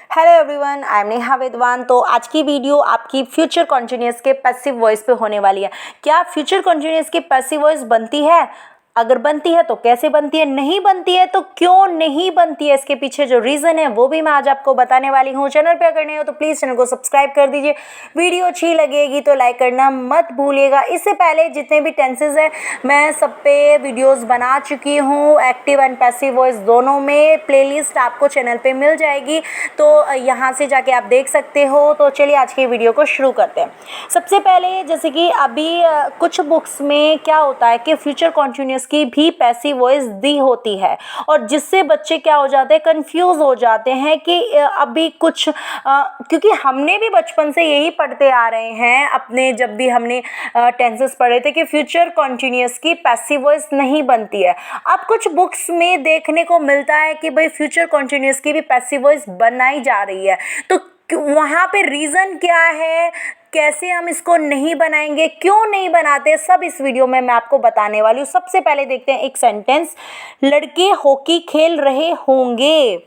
Hello everyone, I am Neha विद्वान। तो आज की वीडियो आपकी फ्यूचर कॉन्टिन्यूअस के पैसिव वॉइस पे होने वाली है। क्या फ्यूचर कॉन्टिन्यूअस की पैसिव वॉइस बनती है? अगर बनती है तो कैसे बनती है, नहीं बनती है तो क्यों नहीं बनती है, इसके पीछे जो रीज़न है वो भी मैं आज आपको बताने वाली हूँ। चैनल पे अगर नए हो तो प्लीज़ चैनल को सब्सक्राइब कर दीजिए। वीडियो अच्छी लगेगी तो लाइक करना मत भूलिएगा। इससे पहले जितने भी टेंसेज हैं मैं सब पे वीडियोस बना चुकी हूँ, एक्टिव एंड पैसिव वॉइस दोनों में। प्लेलिस्ट आपको चैनल पे मिल जाएगी, तो यहाँ से जाके आप देख सकते हो। तो चलिए आज की वीडियो को शुरू करते हैं। सबसे पहले जैसे कि अभी कुछ बुक्स में क्या होता है कि फ्यूचर कॉन्टिन्यूअस की भी पैसिव वॉइस दी होती है, और जिससे बच्चे क्या हो जाते हैं, कंफ्यूज हो जाते हैं कि अभी कुछ क्योंकि हमने भी बचपन से यही पढ़ते आ रहे हैं अपने, जब भी हमने टेंसेस पढ़े थे कि फ्यूचर कॉन्टिन्यूअस की पैसिव वॉइस नहीं बनती है। अब कुछ बुक्स में देखने को मिलता है कि भाई फ्यूचर कॉन्टिन्यूअस की भी पैसिव वॉइस बनाई जा रही है। तो वहाँ पे रीज़न क्या है, कैसे हम इसको नहीं बनाएंगे, क्यों नहीं बनाते, सब इस वीडियो में मैं आपको बताने वाली हूँ। सबसे पहले देखते हैं एक सेंटेंस, लड़के हॉकी खेल रहे होंगे।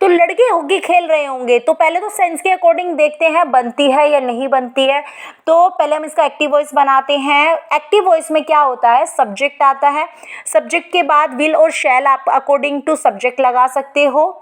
तो लड़के हॉकी खेल रहे होंगे, तो पहले तो सेंस के अकॉर्डिंग देखते हैं बनती है या नहीं बनती है। तो पहले हम इसका एक्टिव वॉइस बनाते हैं। एक्टिव वॉइस में क्या होता है, सब्जेक्ट आता है, सब्जेक्ट के बाद विल और शैल आप अकॉर्डिंग टू सब्जेक्ट लगा सकते हो।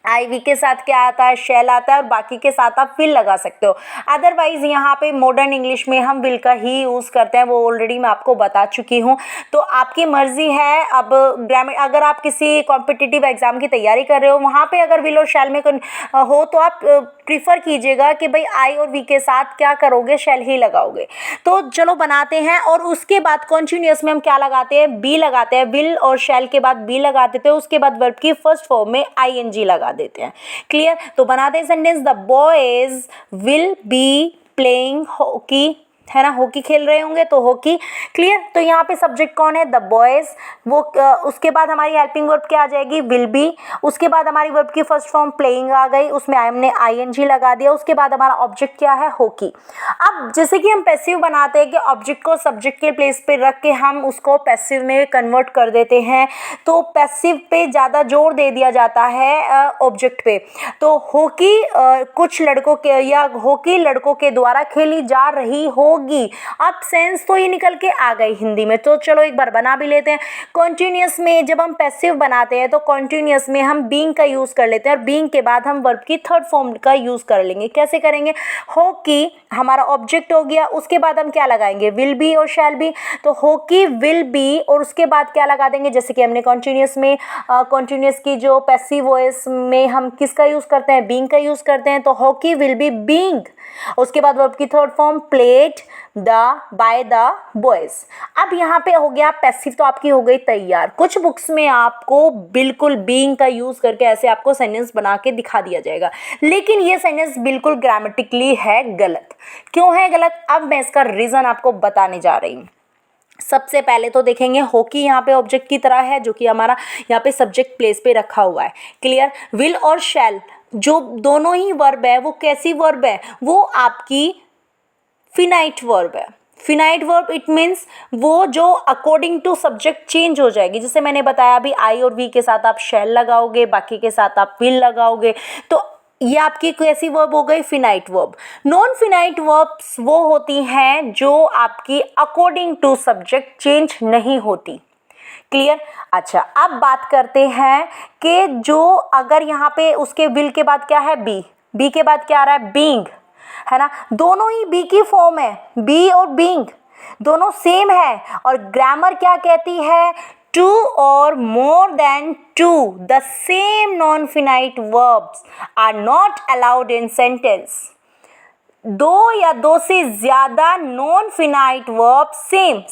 आईवी के साथ क्या आता है, शैल आता है, और बाकी के साथ आप विल लगा सकते हो। अदरवाइज यहाँ पे मॉडर्न इंग्लिश में हम विल का ही यूज़ करते हैं, वो ऑलरेडी मैं आपको बता चुकी हूँ। तो आपकी मर्जी है। अब ग्रामर, अगर आप किसी कॉम्पिटिटिव एग्जाम की तैयारी कर रहे हो, वहाँ पे अगर विल और शैल में हो तो आप प्रीफर कीजिएगा कि भाई आई और वी के साथ क्या करोगे, शैल ही लगाओगे। तो चलो बनाते हैं। और उसके बाद कॉन्टिन्यूअस में हम क्या लगाते हैं, बी लगाते हैं। विल और शैल के बाद बी लगा देते हैं, उसके बाद वर्ब की फर्स्ट फॉर्म में आईएनजी लगा देते हैं। क्लियर? तो बनाते हैं sentence, the boys will be playing hockey, है ना, हॉकी खेल रहे होंगे तो हॉकी। क्लियर? तो यहाँ पे सब्जेक्ट कौन है, द बॉयज। वो उसके बाद हमारी हेल्पिंग वर्ब क्या आ जाएगी, विल बी। उसके बाद हमारी वर्ब की फर्स्ट फॉर्म प्लेइंग आ गई, उसमें हमने आईएनजी लगा दिया। उसके बाद हमारा ऑब्जेक्ट क्या है, हॉकी। अब जैसे कि हम पैसिव बनाते हैं कि ऑब्जेक्ट को सब्जेक्ट के प्लेस पे रख के हम उसको पैसिव में कन्वर्ट कर देते हैं, तो पैसिव पे ज़्यादा जोर दे दिया जाता है ऑब्जेक्ट पे। तो हॉकी कुछ लड़कों के, या हॉकी लड़कों के द्वारा खेली जा रही होगी। अब सेंस तो ये निकल के आ गई हिंदी में। तो चलो एक बार बना भी लेते हैं। कॉन्टिन्यूअस में जब हम पैसिव बनाते हैं तो कॉन्टिन्यूअस में हम बीइंग का यूज़ कर लेते हैं, और बीइंग के बाद हम वर्ब की थर्ड फॉर्म का यूज़ कर लेंगे। कैसे करेंगे, हॉकी हमारा ऑब्जेक्ट हो गया, उसके बाद हम क्या लगाएंगे, विल बी और शैल बी। तो हॉकी विल बी, और उसके बाद क्या लगा देंगे, जैसे कि हमने कॉन्टिन्यूअस में कॉन्टिन्यूअस की जो पैसिव वॉइस में हम किसका यूज़ करते हैं, बीइंग का यूज़ करते हैं। तो हॉकी विल बी बीइंग, उसके बाद वर्ब की third form played by the boys. अब यहाँ पे हो गया पैसिव, तो आपकी हो गई तैयार। कुछ बुक्स में आपको बिल्कुल बीइंग का यूज करके ऐसे आपको सेंटेंस बना के दिखा दिया जाएगा, लेकिन ये सेंटेंस बिल्कुल ग्रामेटिकली है गलत। क्यों है गलत, अब मैं इसका रीजन आपको बताने जा रही हूँ। सबसे पहले तो देखेंगे, हॉकी यहाँ पे ऑब्जेक्ट की तरह है, जो कि हमारा यहाँ पे सब्जेक्ट प्लेस पे रखा हुआ है। क्लियर? विल और शैल जो दोनों ही वर्ब है, वो कैसी वर्ब है, वो आपकी फिनाइट वर्ब है। फिनाइट वर्ब इट मीन्स वो जो अकॉर्डिंग टू सब्जेक्ट चेंज हो जाएगी। जैसे मैंने बताया अभी, आई और वी के साथ आप शैल लगाओगे, बाकी के साथ आप विल लगाओगे। तो ये आपकी कैसी वर्ब हो गई, finite verb. Non finite verbs वो होती हैं जो आपकी अकॉर्डिंग टू सब्जेक्ट चेंज नहीं होती। क्लियर? अच्छा, अब बात करते हैं कि जो अगर यहाँ पे उसके विल के बाद क्या है, बी, बी के बाद क्या आ रहा है, बीइंग, है ना। दोनों ही बी की फॉर्म है, बी और बीइंग दोनों सेम है। और ग्रामर क्या कहती है, टू और more than two the same non finite verbs are not allowed in sentence. दो या दो से ज्यादा non finite verbs,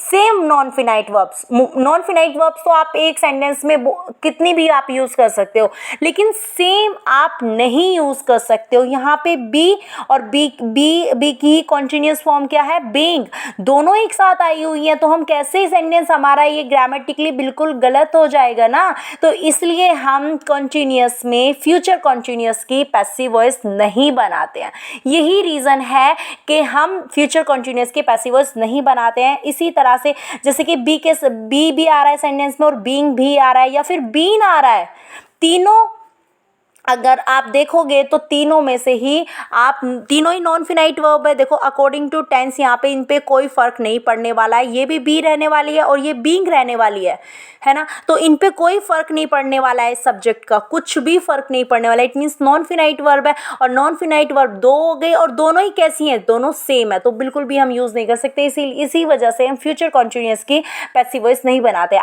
same non finite verbs. Non finite verbs तो आप एक सेंटेंस में कितनी भी आप यूज कर सकते हो, लेकिन सेम आप नहीं यूज कर सकते हो। यहाँ पे बी और बी की कॉन्टिन्यूअस फॉर्म क्या है, बीइंग, दोनों एक साथ आई हुई है। तो हम कैसे सेंटेंस, हमारा ये ग्रामेटिकली बिल्कुल गलत हो जाएगा ना। तो इसलिए हम कॉन्टिन्यूअस में फ्यूचर कॉन्टिन्यूअस की पैसिव वॉइस नहीं बनाते हैं। यही रीजन है कि हम फ्यूचर कॉन्टिन्यूअस के पैसिव वॉइस नहीं बनाते हैं। इसी तरह से जैसे कि बी भी आ रहा है सेंटेंस में, और बीइंग भी आ रहा है, या फिर बीन आ रहा है, तीनों अगर आप देखोगे तो तीनों में से ही आप तीनों ही नॉन फिनाइट वर्ब है। देखो अकॉर्डिंग टू टेंस यहाँ पे इन पे कोई फ़र्क नहीं पड़ने वाला है। ये भी बी रहने वाली है और ये बीइंग रहने वाली है ना। तो इन पे कोई फ़र्क नहीं पड़ने वाला है, सब्जेक्ट का कुछ भी फ़र्क नहीं पड़ने वाला है। It means non finite verb है और नॉन फिनाइट वर्ब दो हो गए और दोनों ही कैसी हैं, दोनों सेम है, तो बिल्कुल भी हम यूज़ नहीं कर सकते। इसी वजह से हम फ्यूचर कॉन्टिन्यूअस की पैसिव वॉइस नहीं बनाते।